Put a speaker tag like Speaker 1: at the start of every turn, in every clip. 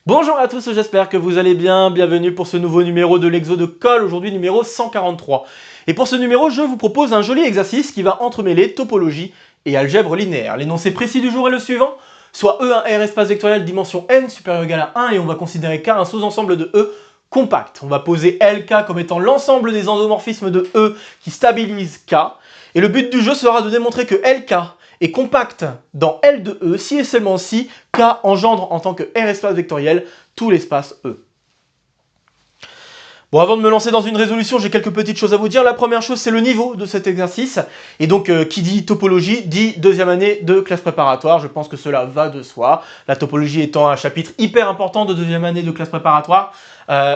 Speaker 1: Bonjour à tous, j'espère que vous allez bien. Bienvenue pour ce nouveau numéro de l'exo de colle, aujourd'hui numéro 143. Et pour ce numéro, je vous propose un joli exercice qui va entremêler topologie et algèbre linéaire. L'énoncé précis du jour est le suivant. Soit E1R espace vectoriel dimension n supérieur ou égal à 1 et on va considérer K un sous-ensemble de E compact. On va poser LK comme étant l'ensemble des endomorphismes de E qui stabilisent K. Et le but du jeu sera de démontrer que LK est compact dans L de E si et seulement si K engendre en tant que R espace vectoriel tout l'espace E. Bon, avant de me lancer dans une résolution, j'ai quelques petites choses à vous dire. La première chose, c'est le niveau de cet exercice. Et donc, qui dit topologie, dit deuxième année de classe préparatoire. Je pense que cela va de soi. La topologie étant un chapitre hyper important de deuxième année de classe préparatoire.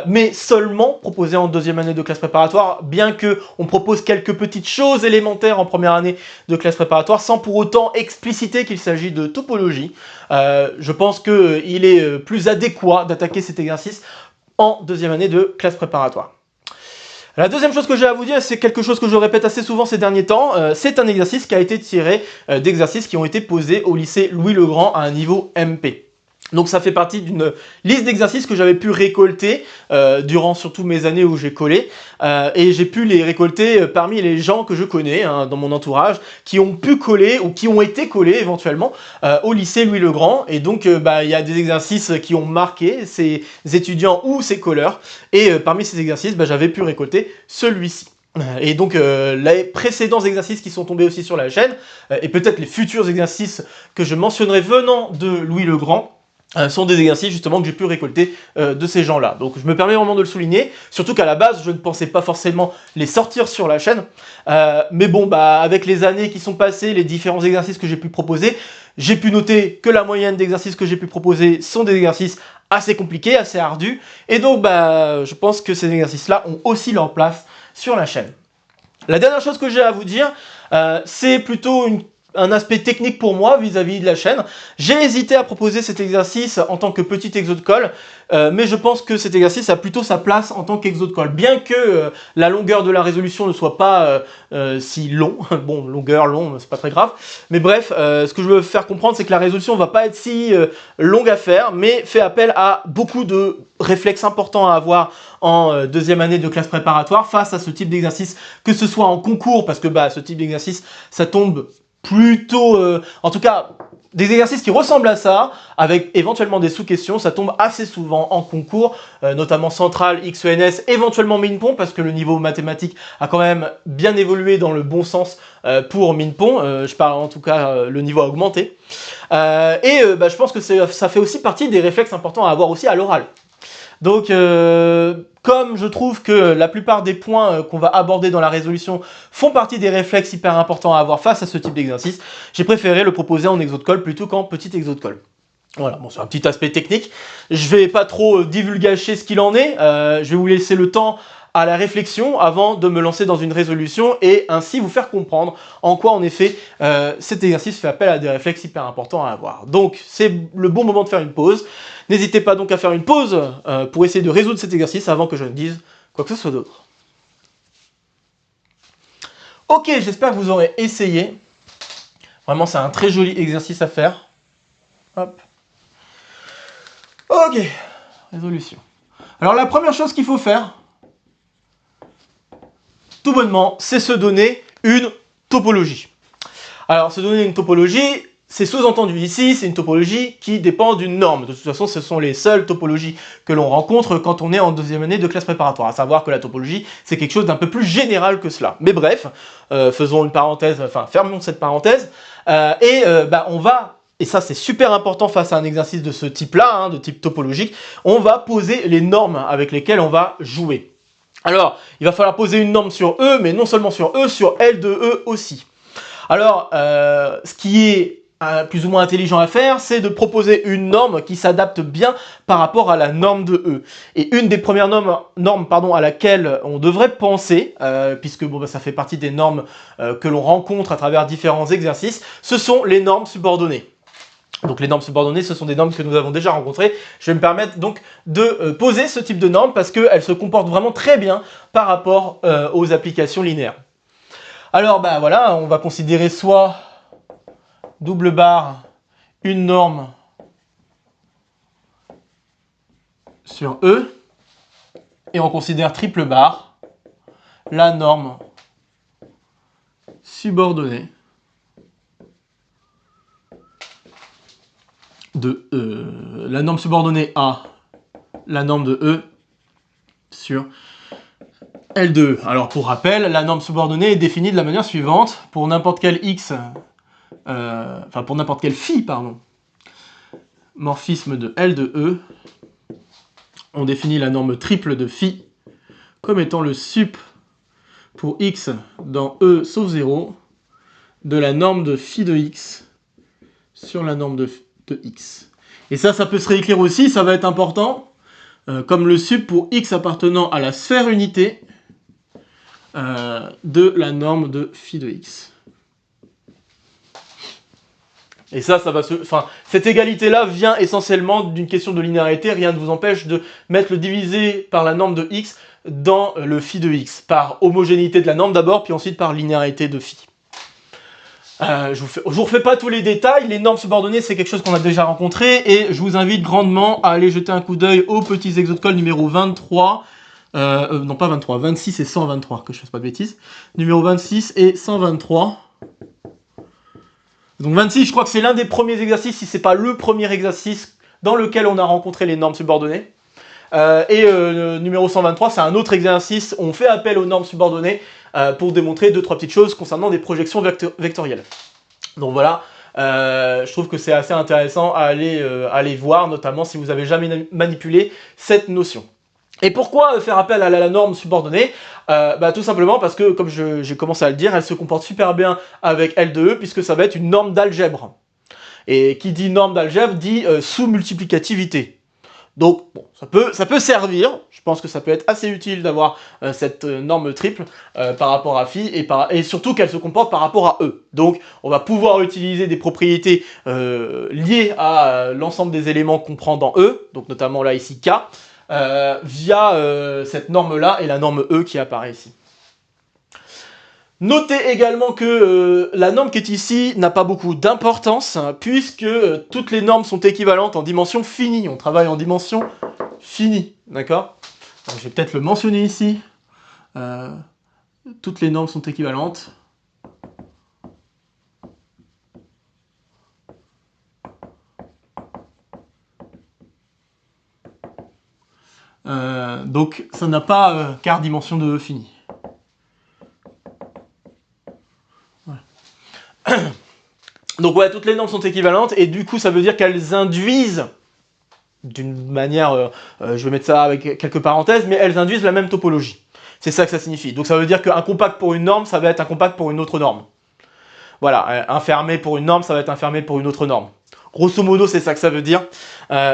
Speaker 1: Mais seulement proposé en deuxième année de classe préparatoire, bien qu'on propose quelques petites choses élémentaires en première année de classe préparatoire, sans pour autant expliciter qu'il s'agit de topologie. Je pense qu'il est plus adéquat d'attaquer cet exercice en deuxième année de classe préparatoire. La deuxième chose que j'ai à vous dire, c'est quelque chose que je répète assez souvent ces derniers temps, c'est un exercice qui a été tiré d'exercices qui ont été posés au lycée Louis-le-Grand à un niveau MP. Donc ça fait partie d'une liste d'exercices que j'avais pu récolter durant surtout mes années où j'ai collé. Et j'ai pu les récolter parmi les gens que je connais dans mon entourage, qui ont pu coller ou qui ont été collés éventuellement au lycée Louis-le-Grand. Et donc il y a des exercices qui ont marqué ces étudiants ou ces colleurs. Et parmi ces exercices, j'avais pu récolter celui-ci. Et donc les précédents exercices qui sont tombés aussi sur la chaîne, et peut-être les futurs exercices que je mentionnerai venant de Louis-le-Grand, sont des exercices justement que j'ai pu récolter de ces gens-là. Donc je me permets vraiment de le souligner, surtout qu'à la base je ne pensais pas forcément les sortir sur la chaîne, mais bon avec les années qui sont passées, les différents exercices que j'ai pu proposer, j'ai pu noter que la moyenne d'exercices que j'ai pu proposer sont des exercices assez compliqués, assez ardus, et donc je pense que ces exercices-là ont aussi leur place sur la chaîne. La dernière chose que j'ai à vous dire, c'est plutôt un aspect technique pour moi vis-à-vis de la chaîne. J'ai hésité à proposer cet exercice en tant que petit exo de colle, mais je pense que cet exercice a plutôt sa place en tant qu'exo de colle. Bien que la longueur de la résolution ne soit pas si long, bon, longueur, long, c'est pas très grave, mais bref, ce que je veux faire comprendre, c'est que la résolution va pas être si longue à faire, mais fait appel à beaucoup de réflexes importants à avoir en deuxième année de classe préparatoire face à ce type d'exercice, que ce soit en concours, parce que ce type d'exercice, ça tombe plutôt, en tout cas, des exercices qui ressemblent à ça, avec éventuellement des sous-questions, ça tombe assez souvent en concours, notamment Centrale, XENS, éventuellement MINPON, parce que le niveau mathématique a quand même bien évolué dans le bon sens pour MINPON, je parle en tout cas le niveau a augmenté, je pense que ça fait aussi partie des réflexes importants à avoir aussi à l'oral. Donc, comme je trouve que la plupart des points qu'on va aborder dans la résolution font partie des réflexes hyper importants à avoir face à ce type d'exercice, j'ai préféré le proposer en exo de colle plutôt qu'en petit exo de colle. Voilà, bon, c'est un petit aspect technique. Je vais pas trop divulgacher ce qu'il en est. Je vais vous laisser le temps à la réflexion avant de me lancer dans une résolution et ainsi vous faire comprendre en quoi en effet cet exercice fait appel à des réflexes hyper importants à avoir. Donc c'est le bon moment de faire une pause. N'hésitez pas donc à faire une pause pour essayer de résoudre cet exercice avant que je ne dise quoi que ce soit d'autre. Ok, j'espère que vous aurez essayé. Vraiment, c'est un très joli exercice à faire. Hop. Ok, résolution. Alors la première chose qu'il faut faire, tout bonnement, c'est se donner une topologie. Alors se donner une topologie, c'est sous-entendu ici, c'est une topologie qui dépend d'une norme. De toute façon, ce sont les seules topologies que l'on rencontre quand on est en deuxième année de classe préparatoire. À savoir que la topologie, c'est quelque chose d'un peu plus général que cela. Mais bref, faisons une parenthèse, enfin fermons cette parenthèse, on va, et ça c'est super important face à un exercice de ce type-là, de type topologique, on va poser les normes avec lesquelles on va jouer. Alors, il va falloir poser une norme sur E, mais non seulement sur E, sur L de E aussi. Alors, ce qui est plus ou moins intelligent à faire, c'est de proposer une norme qui s'adapte bien par rapport à la norme de E. Et une des premières normes à laquelle on devrait penser, puisque ça fait partie des normes que l'on rencontre à travers différents exercices, ce sont les normes subordonnées. Donc les normes subordonnées, ce sont des normes que nous avons déjà rencontrées. Je vais me permettre donc de poser ce type de normes parce qu'elles se comportent vraiment très bien par rapport aux applications linéaires. Alors voilà, on va considérer soit double barre une norme sur E, et on considère triple barre la norme subordonnée de la norme subordonnée à la norme de E sur L de E. Alors pour rappel, la norme subordonnée est définie de la manière suivante. Pour n'importe quel x, pour n'importe quel phi, pardon, morphisme de L de E, on définit la norme triple de phi comme étant le sup pour x dans E sauf 0 de la norme de phi de x sur la norme de x. Et ça peut se réécrire aussi, ça va être important, comme le sup pour x appartenant à la sphère unité de la norme de phi de x. Et ça va se... Enfin, cette égalité-là vient essentiellement d'une question de linéarité. Rien ne vous empêche de mettre le divisé par la norme de x dans le phi de x, par homogénéité de la norme d'abord, puis ensuite par linéarité de phi. Je vous refais pas tous les détails, les normes subordonnées c'est quelque chose qu'on a déjà rencontré, et je vous invite grandement à aller jeter un coup d'œil aux petits exos de colle numéro 23, non pas 23, 26 et 123, que je fasse pas de bêtises, numéro 26 et 123. Donc 26, je crois que c'est l'un des premiers exercices, si c'est pas le premier exercice dans lequel on a rencontré les normes subordonnées. Numéro 123, c'est un autre exercice où on fait appel aux normes subordonnées pour démontrer 2-3 petites choses concernant des projections vectorielles. Donc voilà, je trouve que c'est assez intéressant à aller voir, notamment si vous n'avez jamais manipulé cette notion. Et pourquoi faire appel à la norme subordonnée? Tout simplement parce que, comme j'ai commencé à le dire, elle se comporte super bien avec L de E, puisque ça va être une norme d'algèbre. Et qui dit norme d'algèbre dit sous-multiplicativité. Donc, bon, ça peut servir, je pense que ça peut être assez utile d'avoir cette norme triple par rapport à phi, et surtout qu'elle se comporte par rapport à E. Donc, on va pouvoir utiliser des propriétés liées à l'ensemble des éléments qu'on prend dans E, donc notamment là ici K, via cette norme-là et la norme E qui apparaît ici. Notez également que la norme qui est ici n'a pas beaucoup d'importance, puisque toutes les normes sont équivalentes en dimension finie. On travaille en dimension finie, d'accord? Je vais peut-être le mentionner ici. Toutes les normes sont équivalentes. Donc ça n'a pas quart dimension de finie. Donc ouais, toutes les normes sont équivalentes, et du coup ça veut dire qu'elles induisent, d'une manière, je vais mettre ça avec quelques parenthèses, mais elles induisent la même topologie. C'est ça que ça signifie. Donc ça veut dire qu'un compact pour une norme, ça va être un compact pour une autre norme. Voilà, un fermé pour une norme, ça va être un fermé pour une autre norme. Grosso modo, c'est ça que ça veut dire.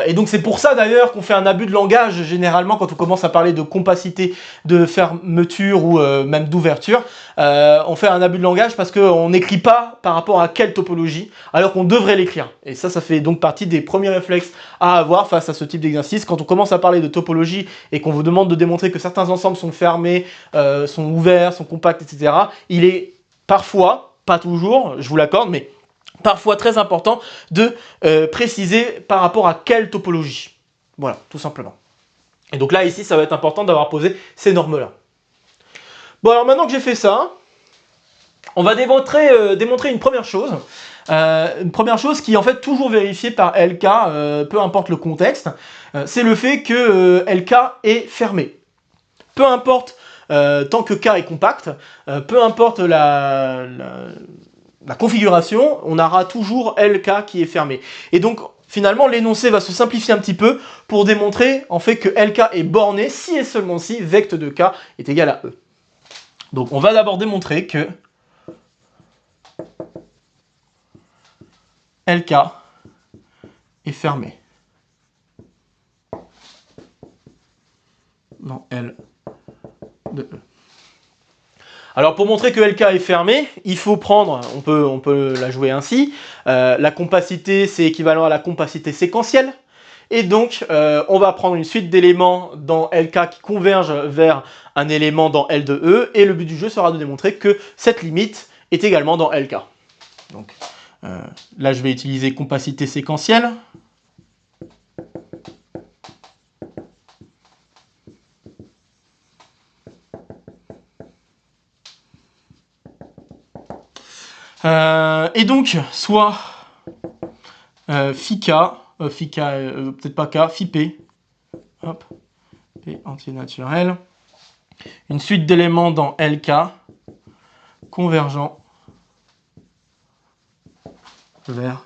Speaker 1: Et donc c'est pour ça d'ailleurs qu'on fait un abus de langage généralement quand on commence à parler de compacité de fermeture ou même d'ouverture. On fait un abus de langage parce qu'on n'écrit pas par rapport à quelle topologie, alors qu'on devrait l'écrire. Et ça fait donc partie des premiers réflexes à avoir face à ce type d'exercice. Quand on commence à parler de topologie et qu'on vous demande de démontrer que certains ensembles sont fermés, sont ouverts, sont compacts, etc., il est parfois, pas toujours, je vous l'accorde, mais parfois très important de préciser par rapport à quelle topologie. Voilà, tout simplement. Et donc là, ici, ça va être important d'avoir posé ces normes-là. Bon, alors maintenant que j'ai fait ça, on va démontrer une première chose. Une première chose qui est en fait toujours vérifiée par LK, peu importe le contexte, c'est le fait que LK est fermé. Peu importe, tant que K est compact, peu importe la configuration, on aura toujours LK qui est fermé. Et donc, finalement, l'énoncé va se simplifier un petit peu pour démontrer en fait que LK est borné si et seulement si vecte de K est égal à E. Donc, on va d'abord démontrer que LK est fermé dans L de E. Alors pour montrer que LK est fermé, il faut prendre, on peut la jouer ainsi, la compacité c'est équivalent à la compacité séquentielle, et donc on va prendre une suite d'éléments dans LK qui convergent vers un élément dans L de E, et le but du jeu sera de démontrer que cette limite est également dans LK. Donc là je vais utiliser compacité séquentielle. Et donc, soit phi k, peut-être pas k, phi p, hop, p entier naturel, une suite d'éléments dans LK convergent vers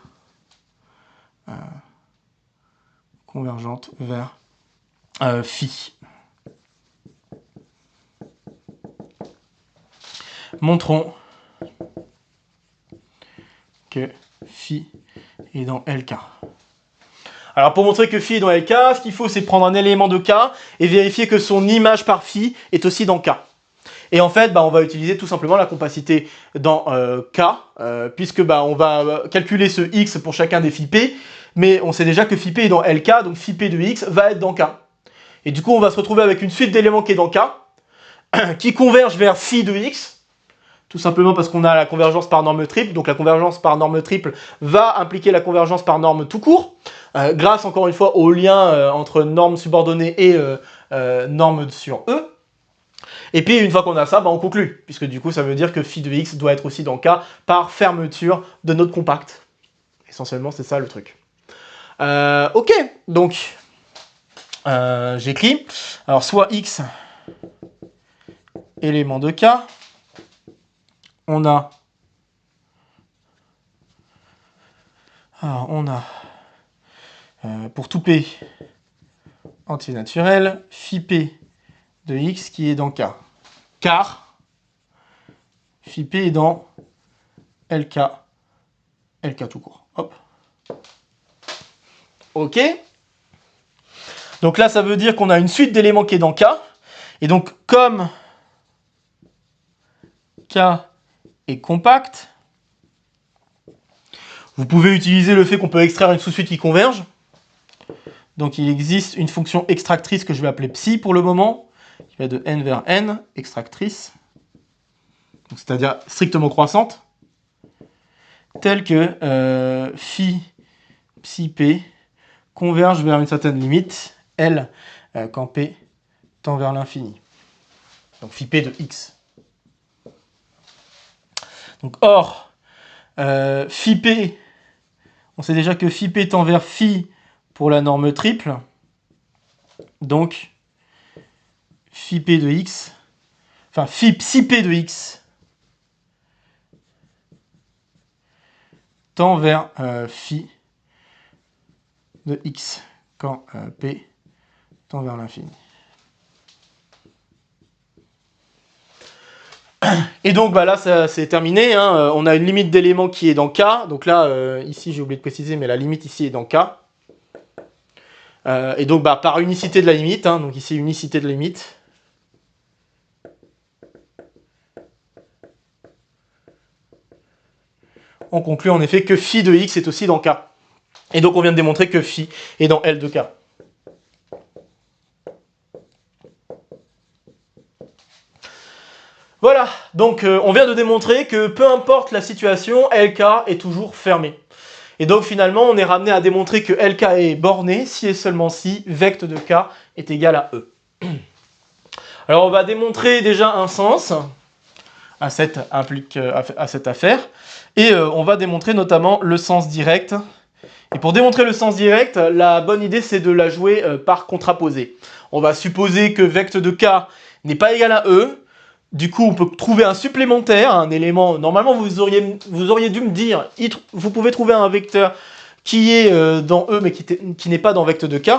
Speaker 1: convergente vers phi. Montrons que phi est dans LK. Alors pour montrer que phi est dans LK, ce qu'il faut c'est prendre un élément de K et vérifier que son image par phi est aussi dans K. Et en fait, on va utiliser tout simplement la compacité dans K, puisque on va calculer ce X pour chacun des phi P, mais on sait déjà que phi P est dans LK, donc phi P de X va être dans K. Et du coup, on va se retrouver avec une suite d'éléments qui est dans K, qui converge vers phi de X, tout simplement parce qu'on a la convergence par norme triple, donc la convergence par norme triple va impliquer la convergence par norme tout court, grâce encore une fois au lien entre norme subordonnée et norme sur E. Et puis une fois qu'on a ça, on conclut, puisque du coup ça veut dire que phi de x doit être aussi dans K par fermeture de notre compact. Essentiellement c'est ça le truc. Ok, donc j'écris, alors soit x élément de K, on a pour tout P entier naturel, phi P de x qui est dans K. Car phi P est dans LK tout court. Hop. Ok. Donc là, ça veut dire qu'on a une suite d'éléments qui est dans K. Et donc, comme K est compact, vous pouvez utiliser le fait qu'on peut extraire une sous-suite qui converge. Donc il existe une fonction extractrice que je vais appeler psi pour le moment, qui va de n vers n, extractrice, c'est-à-dire strictement croissante, telle que phi psi p converge vers une certaine limite, L, quand P tend vers l'infini. Donc phi P de X. Donc or, phi P, on sait déjà que phi P tend vers phi pour la norme triple. Donc phi P de X, enfin phi psi P de X tend vers phi de X quand P tend vers l'infini. Et donc là c'est terminé, hein. On a une limite d'éléments qui est dans K, donc là ici j'ai oublié de préciser mais la limite ici est dans K. Et donc par unicité de la limite, hein, donc ici unicité de la limite. On conclut en effet que phi de X est aussi dans K. Et donc on vient de démontrer que phi est dans L de K. Voilà, donc on vient de démontrer que peu importe la situation, LK est toujours fermé. Et donc finalement, on est ramené à démontrer que LK est borné si et seulement si vecte de K est égal à E. Alors on va démontrer déjà un sens à cette affaire, et on va démontrer notamment le sens direct. Et pour démontrer le sens direct, la bonne idée c'est de la jouer par contraposé. On va supposer que vecte de K n'est pas égal à E. Du coup, on peut trouver un supplémentaire, un élément. Normalement, vous auriez dû me dire, vous pouvez trouver un vecteur qui est dans E, mais qui n'est pas dans vecte de K.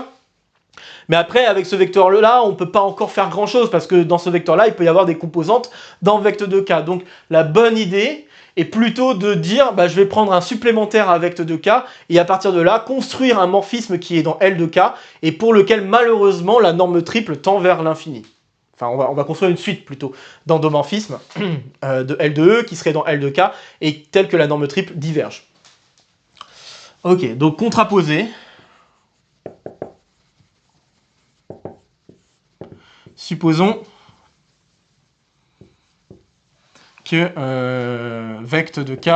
Speaker 1: Mais après, avec ce vecteur-là, on ne peut pas encore faire grand-chose, parce que dans ce vecteur-là, il peut y avoir des composantes dans vecte de K. Donc, la bonne idée est plutôt de dire, je vais prendre un supplémentaire à vecte de K, et à partir de là, construire un morphisme qui est dans L de K, et pour lequel, malheureusement, la norme triple tend vers l'infini. Enfin, on va construire une suite plutôt d'endomorphisme de L de E qui serait dans L de K et tel que la norme triple diverge. Ok, donc contraposé. Supposons que vecte de K,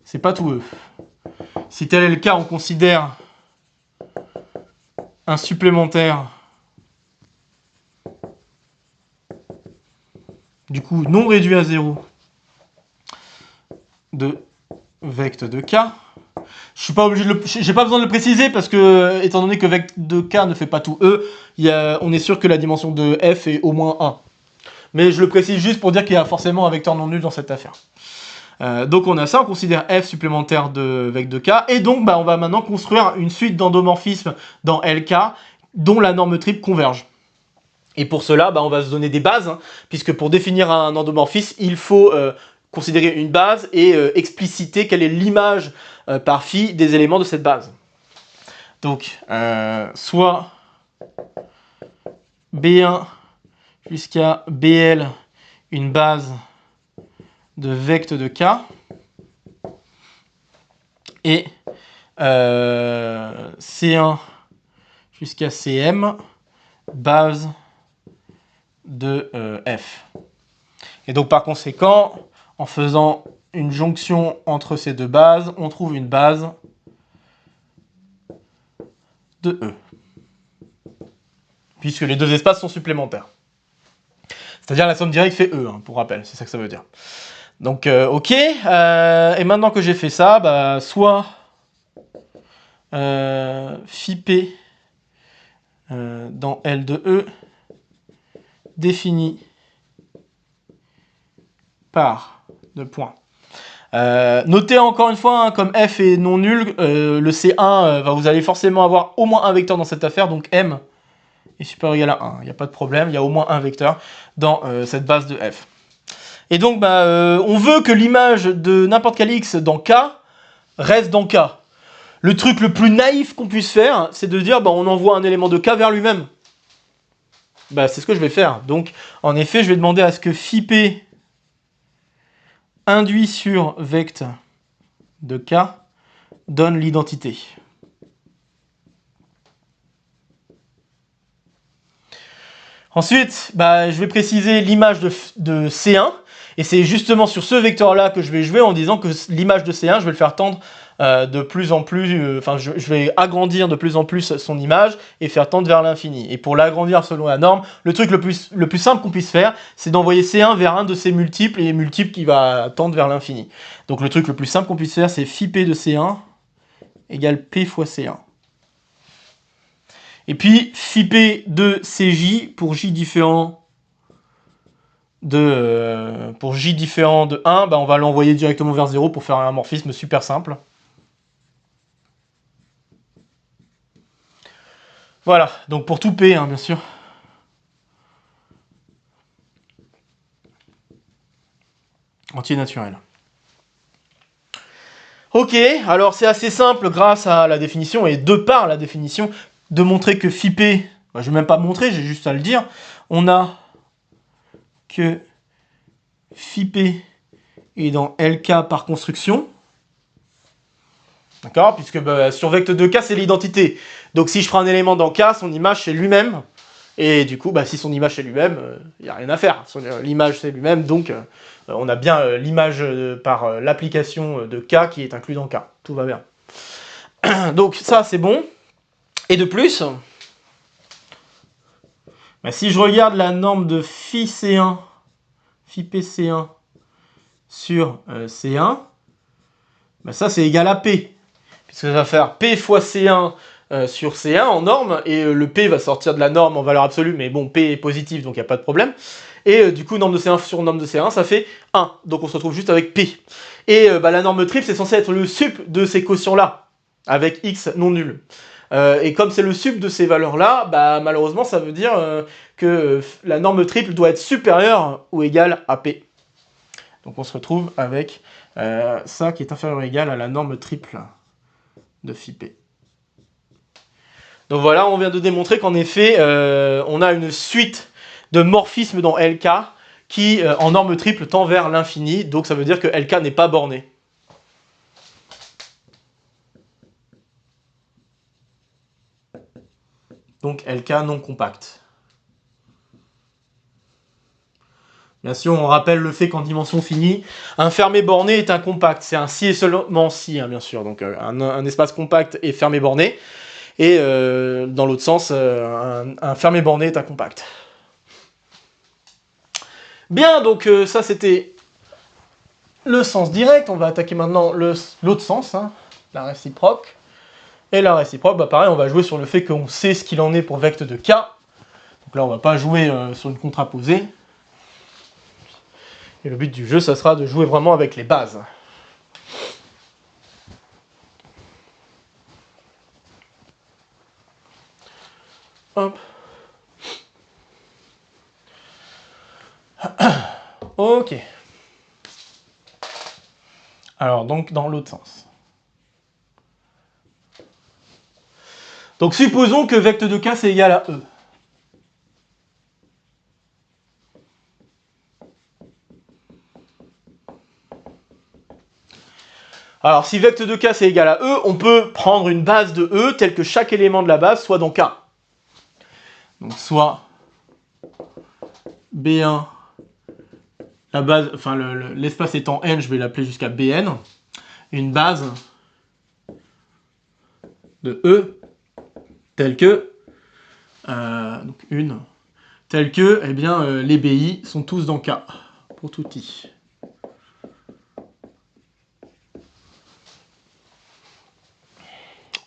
Speaker 1: c'est pas tout E. Si tel est le cas, on considère un supplémentaire du coup non réduit à 0 de vect de K. Je suis pas obligé de j'ai pas besoin de le préciser parce que, étant donné que vect de K ne fait pas tout E, on est sûr que la dimension de F est au moins 1. Mais je le précise juste pour dire qu'il y a forcément un vecteur non nul dans cette affaire. Donc on a ça, on considère F supplémentaire de vect de K, et donc on va maintenant construire une suite d'endomorphismes dans LK dont la norme triple converge. Et pour cela, on va se donner des bases, hein, puisque pour définir un endomorphisme, il faut considérer une base et expliciter quelle est l'image par phi des éléments de cette base. Donc, soit B1 jusqu'à BL, une base de vect de K, et C1 jusqu'à Cm, base de F. Et donc par conséquent, en faisant une jonction entre ces deux bases, on trouve une base de E. Puisque les deux espaces sont supplémentaires. C'est-à-dire la somme directe fait E, hein, pour rappel, c'est ça que ça veut dire. Donc ok, et maintenant que j'ai fait ça, soit phi p dans L de E défini par deux points. Notez encore une fois, hein, comme F est non nul, le C1, vous allez forcément avoir au moins un vecteur dans cette affaire, donc M est supérieur ou égal à 1. Il n'y a pas de problème, il y a au moins un vecteur dans cette base de F. Et donc, on veut que l'image de n'importe quel X dans K reste dans K. Le truc le plus naïf qu'on puisse faire, c'est de dire, on envoie un élément de K vers lui-même. C'est ce que je vais faire. Donc, en effet, je vais demander à ce que phi p induit sur vect de K donne l'identité. Ensuite, je vais préciser l'image de C1, et c'est justement sur ce vecteur-là que je vais jouer en disant que l'image de C1, je vais le faire tendre de plus en plus, je vais agrandir de plus en plus son image et faire tendre vers l'infini. Et pour l'agrandir selon la norme, le truc le plus simple qu'on puisse faire, c'est d'envoyer C1 vers un de ses multiples, et multiples qui va tendre vers l'infini. Donc le truc le plus simple qu'on puisse faire, c'est phi p de C1 égale P fois C1. Et puis, phi p de Cj pour j différent de 1, on va l'envoyer directement vers 0 pour faire un morphisme super simple. Voilà, donc pour tout P, hein, bien sûr. Entier naturel. Ok, alors c'est assez simple grâce à la définition et de par la définition de montrer que phi p, je ne vais même pas montrer, j'ai juste à le dire, on a que phi p est dans LK par construction. D'accord? Puisque sur vect de K, c'est l'identité. Donc si je prends un élément dans K, son image c'est lui-même. Et du coup, si son image c'est lui-même, il n'y a rien à faire. L'image c'est lui-même, donc on a bien l'image par l'application de K qui est inclus dans K. Tout va bien. Donc ça c'est bon. Et de plus, si je regarde la norme de phi C1, phi PC1 sur C1, ça c'est égal à P. Puisque ça va faire P fois C1 sur C1 en norme, et le P va sortir de la norme en valeur absolue, mais bon, P est positif, donc il n'y a pas de problème. Et du coup, norme de C1 sur norme de C1, ça fait 1. Donc on se retrouve juste avec P. Et la norme triple, c'est censé être le sup de ces quotients-là, avec X non nul. Et comme c'est le sup de ces valeurs-là, malheureusement, ça veut dire que la norme triple doit être supérieure ou égale à P. Donc on se retrouve avec ça qui est inférieur ou égal à la norme triple de phi p. Donc voilà, on vient de démontrer qu'en effet, on a une suite de morphismes dans LK qui, en norme triple, tend vers l'infini. Donc ça veut dire que LK n'est pas borné. Donc LK non compact. Bien sûr, on rappelle le fait qu'en dimension finie, un fermé borné est un compact. C'est un si et seulement si, hein, bien sûr. Donc un espace compact est fermé borné. Et dans l'autre sens, un fermé borné est un compact. Bien, donc ça c'était le sens direct, on va attaquer maintenant l'autre sens, hein, la réciproque. Et la réciproque, bah pareil, on va jouer sur le fait qu'on sait ce qu'il en est pour vecte de K. Donc là, on va pas jouer sur une contraposée. Et le but du jeu, ça sera de jouer vraiment avec les bases. Hop. Ok. Alors, donc, dans l'autre sens. Donc, supposons que vecte de K, c'est égal à E. Alors, si vecte de K, c'est égal à E, on peut prendre une base de E telle que chaque élément de la base soit dans K. Donc, soit B1, la base, enfin, l'espace étant N, je vais l'appeler jusqu'à Bn. Une base de E telle que, donc une, telle que, eh bien, les BI sont tous dans K, pour tout I.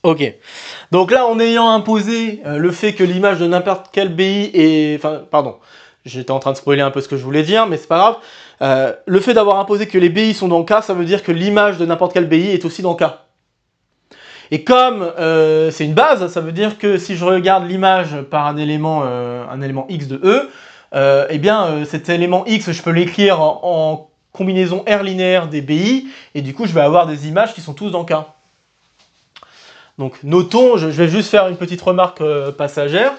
Speaker 1: Ok. Donc là, en ayant imposé le fait que l'image de n'importe quel BI est... Enfin, pardon, j'étais en train de spoiler un peu ce que je voulais dire, mais c'est pas grave. Le fait d'avoir imposé que les BI sont dans K, ça veut dire que l'image de n'importe quel BI est aussi dans K. Et comme c'est une base, ça veut dire que si je regarde l'image par un élément X de E, eh bien cet élément X, je peux l'écrire en combinaison R linéaire des BI, et du coup je vais avoir des images qui sont tous dans K. Donc notons, je vais juste faire une petite remarque passagère,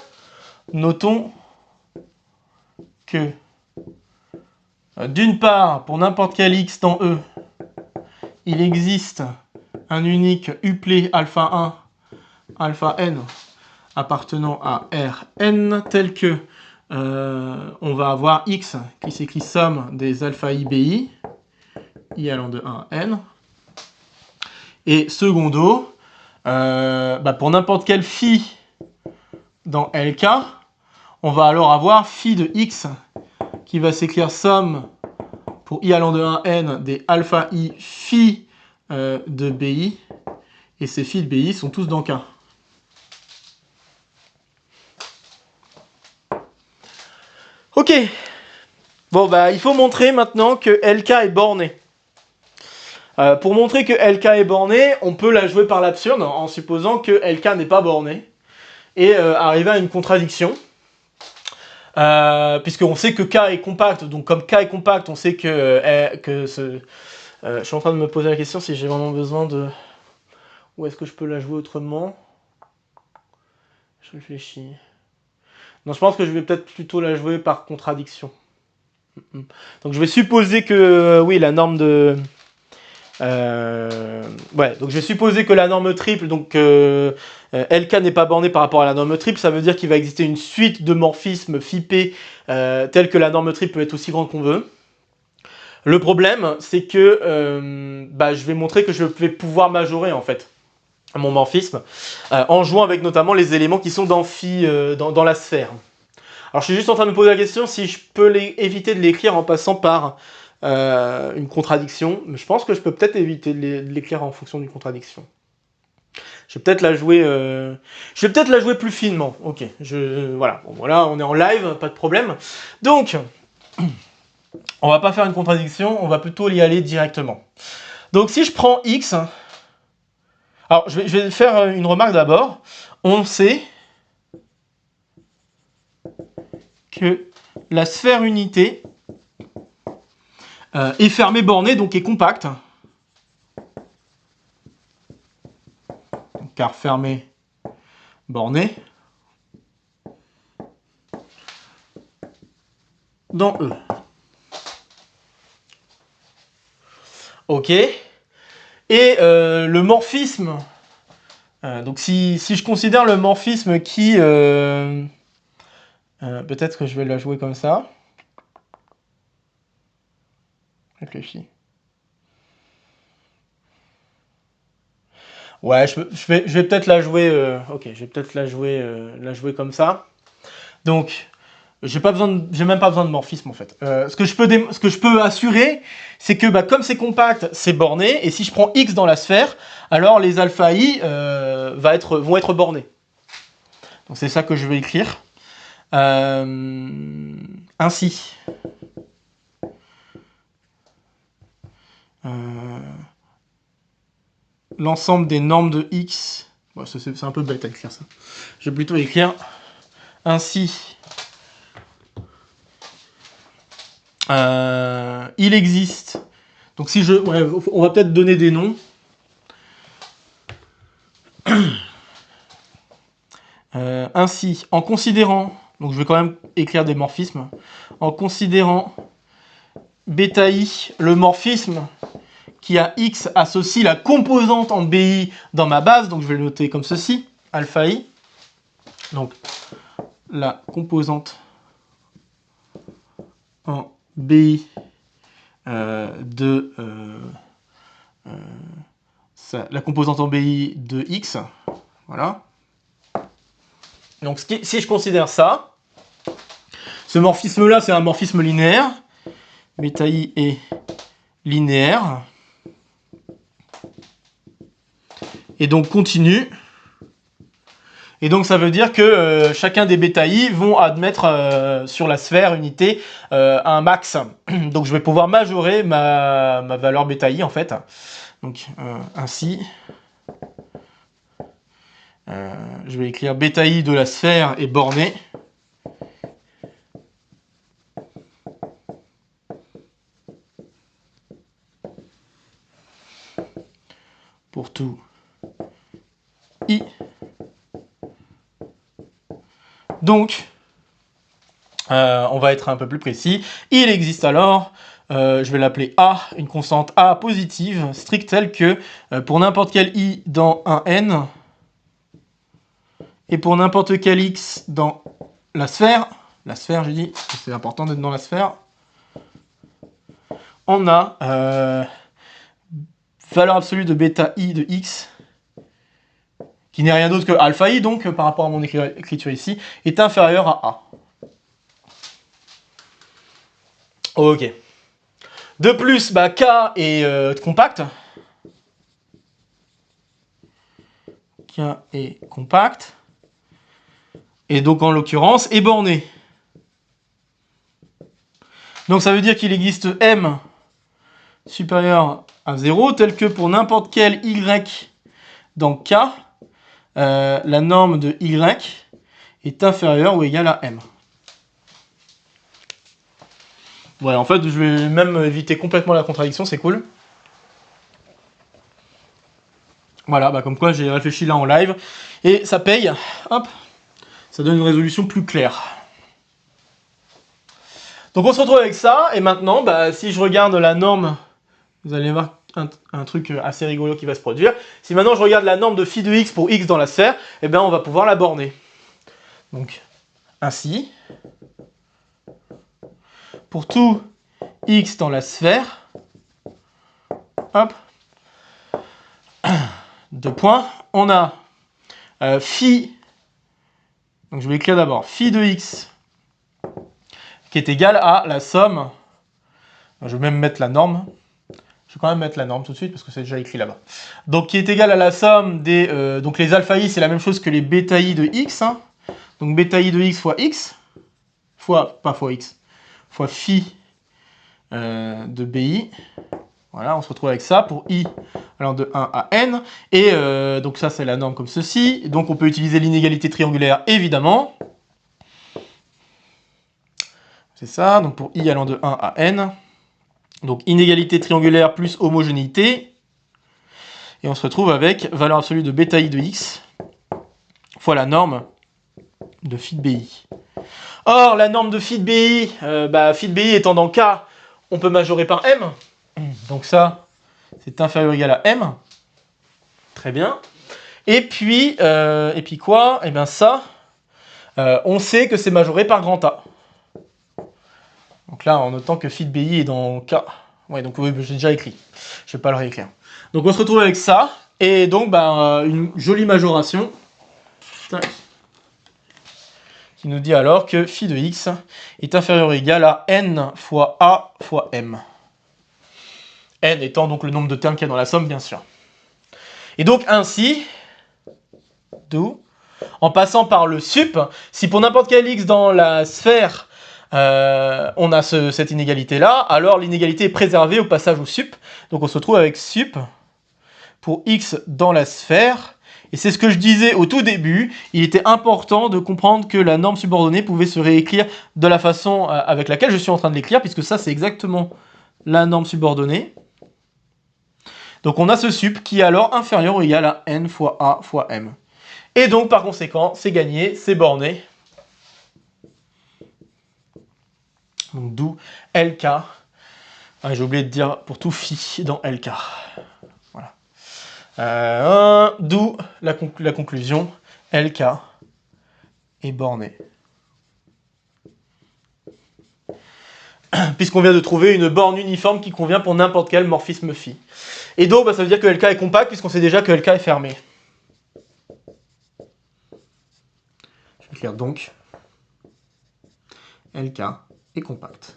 Speaker 1: notons que d'une part, pour n'importe quel X dans E, il existe un unique uplet alpha 1, alpha n appartenant à Rn, tel que on va avoir X qui s'écrit somme des alpha i bi, i allant de 1 à n. Et secondo, pour n'importe quel phi dans Lk, on va alors avoir phi de X qui va s'écrire somme pour i allant de 1 à n des alpha i phi de bi, et ces phi de bi sont tous dans K. Ok. Bon, il faut montrer maintenant que Lk est borné. Pour montrer que Lk est borné, on peut la jouer par l'absurde en supposant que Lk n'est pas borné et arriver à une contradiction. Puisqu'on sait que K est compact, donc comme K est compact, on sait que ce... je suis en train de me poser la question si j'ai vraiment besoin de... Où est-ce que je peux la jouer autrement? Je réfléchis. Non, je pense que je vais peut-être plutôt la jouer par contradiction. Donc je vais supposer que, oui, la norme de... donc je vais supposer que la norme triple, donc Lk n'est pas borné par rapport à la norme triple, ça veut dire qu'il va exister une suite de morphismes phi p telle que la norme triple peut être aussi grande qu'on veut. Le problème, c'est que je vais montrer que je vais pouvoir majorer en fait mon morphisme en jouant avec notamment les éléments qui sont dans phi, dans la sphère. Alors je suis juste en train de me poser la question si je peux éviter de l'écrire en passant par une contradiction, mais je pense que je peux peut-être éviter de l'écrire en fonction d'une contradiction. Je vais peut-être la jouer, plus finement. Ok, voilà. Bon, voilà, on est en live, pas de problème. Donc, on va pas faire une contradiction, on va plutôt y aller directement. Donc, si je prends x, alors je vais faire une remarque d'abord. On sait que la sphère unité est fermée bornée, donc est compacte. Car fermé borné dans E. Ok. Et le morphisme, donc si je considère le morphisme qui... peut-être que je vais la jouer comme ça. Réfléchis. Ouais, je vais peut-être la jouer... ok, je vais peut-être la jouer comme ça. Donc, j'ai même pas besoin de morphisme en fait. Ce que je peux assurer, c'est que comme c'est compact, c'est borné, et si je prends x dans la sphère, alors les alpha i vont être bornés. Donc c'est ça que je vais écrire. Ainsi. L'ensemble des normes de x. Bon, c'est un peu bête à écrire ça. Je vais plutôt écrire ainsi. Il existe. Donc si on va peut-être donner des noms. Ainsi, en considérant, donc je vais quand même écrire des morphismes, en considérant bêta i, le morphisme qui a x associe la composante en bi dans ma base, donc je vais le noter comme ceci, alpha i, donc la composante en bi la composante en bi de x, voilà. Donc si je considère ça, ce morphisme-là, c'est un morphisme linéaire, bêta i est linéaire, et donc continu. Et donc ça veut dire que chacun des bêta i vont admettre sur la sphère unité un max. Donc je vais pouvoir majorer ma valeur bêta i en fait. Donc ainsi, je vais écrire bêta i de la sphère est bornée. Pour tout i. Donc, on va être un peu plus précis. Il existe alors, je vais l'appeler A, une constante A positive, stricte telle que pour n'importe quel i dans un n, et pour n'importe quel x dans la sphère j'ai dit, c'est important d'être dans la sphère, on a valeur absolue de bêta i de x, qui n'est rien d'autre que alpha i, donc par rapport à mon écriture ici, est inférieur à A. Ok. De plus, K est compact. K est compact. Et donc, en l'occurrence, est borné. Donc, ça veut dire qu'il existe M supérieur à 0, tel que pour n'importe quel Y dans K, la norme de Y est inférieure ou égale à M. Ouais, en fait, je vais même éviter complètement la contradiction, c'est cool. Voilà, comme quoi j'ai réfléchi là en live. Et ça paye, hop, ça donne une résolution plus claire. Donc on se retrouve avec ça, et maintenant, si je regarde la norme, vous allez voir un truc assez rigolo qui va se produire. Si maintenant je regarde la norme de phi de x pour x dans la sphère, eh bien on va pouvoir la borner. Donc, ainsi, pour tout x dans la sphère, hop, deux points, on a phi, donc je vais écrire d'abord phi de x, qui est égal à la somme, je vais même mettre la norme, je vais quand même mettre la norme tout de suite parce que c'est déjà écrit là-bas. Donc qui est égal à la somme des... donc les alpha i c'est la même chose que les bêta i de x. Hein. Donc bêta i de x fois x, pas fois x, fois phi de bi. Voilà, on se retrouve avec ça pour i allant de 1 à n. Et donc ça c'est la norme comme ceci. Donc on peut utiliser l'inégalité triangulaire évidemment. C'est ça, donc pour i allant de 1 à n. Donc inégalité triangulaire plus homogénéité. Et on se retrouve avec valeur absolue de bêta i de x fois la norme de phi de bi. Or, la norme de phi de bi, phi de bi étant dans K, on peut majorer par m. Donc ça, c'est inférieur ou égal à m. Très bien. Et puis quoi? Eh bien ça, on sait que c'est majoré par grand A. Donc là, en notant que phi de bi est dans K. Ouais, donc oui, j'ai déjà écrit. Je ne vais pas le réécrire. Donc on se retrouve avec ça. Et donc, une jolie majoration. Tac. qui nous dit alors que phi de x est inférieur ou égal à n fois a fois m. N étant donc le nombre de termes qu'il y a dans la somme, bien sûr. Et donc ainsi, d'où, en passant par le sup, si pour n'importe quel x dans la sphère, on a cette inégalité-là, alors l'inégalité est préservée au passage au sup. Donc on se retrouve avec sup pour x dans la sphère. Et c'est ce que je disais au tout début, il était important de comprendre que la norme subordonnée pouvait se réécrire de la façon avec laquelle je suis en train de l'écrire, puisque ça c'est exactement la norme subordonnée. Donc on a ce sup qui est alors inférieur ou égal à n fois a fois m. Et donc par conséquent, c'est gagné, c'est borné. Donc d'où LK. Ah, j'ai oublié de dire pour tout phi dans LK. Voilà. D'où la conclusion, LK est borné. Puisqu'on vient de trouver une borne uniforme qui convient pour n'importe quel morphisme phi. Et donc, ça veut dire que LK est compact, puisqu'on sait déjà que LK est fermé. Je vais écrire donc, LK est compact.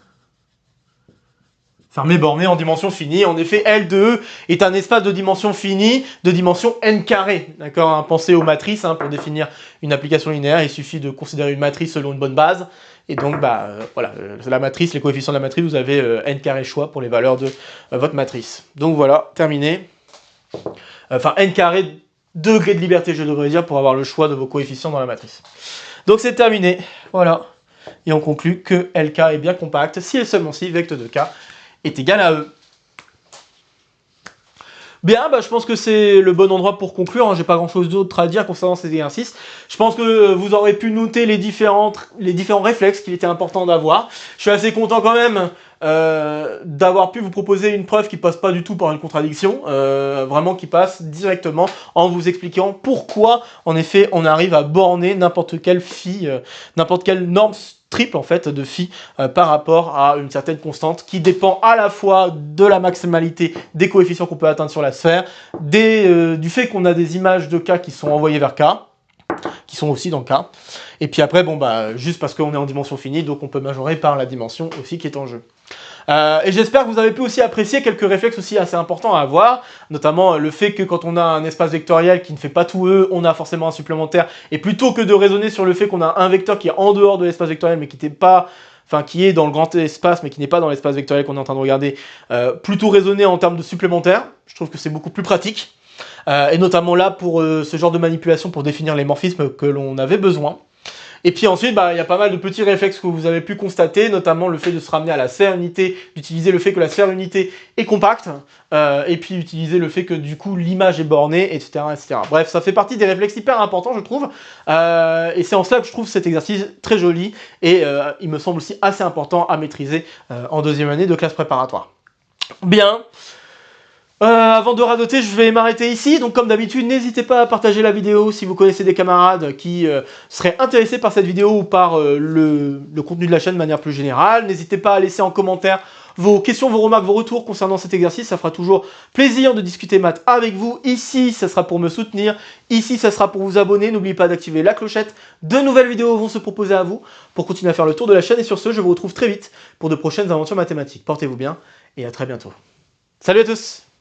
Speaker 1: Fermé, borné, en dimension finie. En effet, L de E est un espace de dimension finie, de dimension n carré. D'accord, hein, pensez aux matrices, hein, pour définir une application linéaire, il suffit de considérer une matrice selon une bonne base. Et donc, voilà, la matrice, les coefficients de la matrice, vous avez n carré choix pour les valeurs de votre matrice. Donc voilà, terminé. Enfin, n carré degré de liberté, je devrais dire, pour avoir le choix de vos coefficients dans la matrice. Donc c'est terminé, voilà. Et on conclut que LK est bien compact si et seulement si vecteur de K est égal à E. Bien, je pense que c'est le bon endroit pour conclure, hein. J'ai pas grand chose d'autre à dire concernant ces exercices. Je pense que vous aurez pu noter les différents réflexes qu'il était important d'avoir. Je suis assez content quand même d'avoir pu vous proposer une preuve qui passe pas du tout par une contradiction, vraiment qui passe directement en vous expliquant pourquoi, en effet, on arrive à borner n'importe quelle phi, n'importe quelle norme triple en fait de phi par rapport à une certaine constante qui dépend à la fois de la maximalité des coefficients qu'on peut atteindre sur la sphère, du fait qu'on a des images de K qui sont envoyées vers K, qui sont aussi dans K, et puis après, juste parce qu'on est en dimension finie, donc on peut majorer par la dimension aussi qui est en jeu. Et j'espère que vous avez pu aussi apprécier quelques réflexes aussi assez importants à avoir, notamment le fait que quand on a un espace vectoriel qui ne fait pas tout E, on a forcément un supplémentaire, et plutôt que de raisonner sur le fait qu'on a un vecteur qui est en dehors de l'espace vectoriel, mais qui n'est pas, enfin qui est dans le grand espace, mais qui n'est pas dans l'espace vectoriel qu'on est en train de regarder, plutôt raisonner en termes de supplémentaire, je trouve que c'est beaucoup plus pratique, et notamment là pour ce genre de manipulation pour définir les morphismes que l'on avait besoin. Et puis ensuite, il y a pas mal de petits réflexes que vous avez pu constater, notamment le fait de se ramener à la sphère unité, d'utiliser le fait que la sphère unité est compacte, et puis utiliser le fait que du coup l'image est bornée, etc., etc. Bref, ça fait partie des réflexes hyper importants, je trouve, et c'est en cela que je trouve cet exercice très joli, et il me semble aussi assez important à maîtriser en deuxième année de classe préparatoire. Bien. Avant de radoter, je vais m'arrêter ici. Donc comme d'habitude, n'hésitez pas à partager la vidéo si vous connaissez des camarades qui seraient intéressés par cette vidéo ou par le contenu de la chaîne de manière plus générale. N'hésitez pas à laisser en commentaire vos questions, vos remarques, vos retours concernant cet exercice. Ça fera toujours plaisir de discuter maths avec vous. Ici, ça sera pour me soutenir. Ici, ça sera pour vous abonner. N'oubliez pas d'activer la clochette. De nouvelles vidéos vont se proposer à vous pour continuer à faire le tour de la chaîne. Et sur ce, je vous retrouve très vite pour de prochaines aventures mathématiques. Portez-vous bien et à très bientôt. Salut à tous!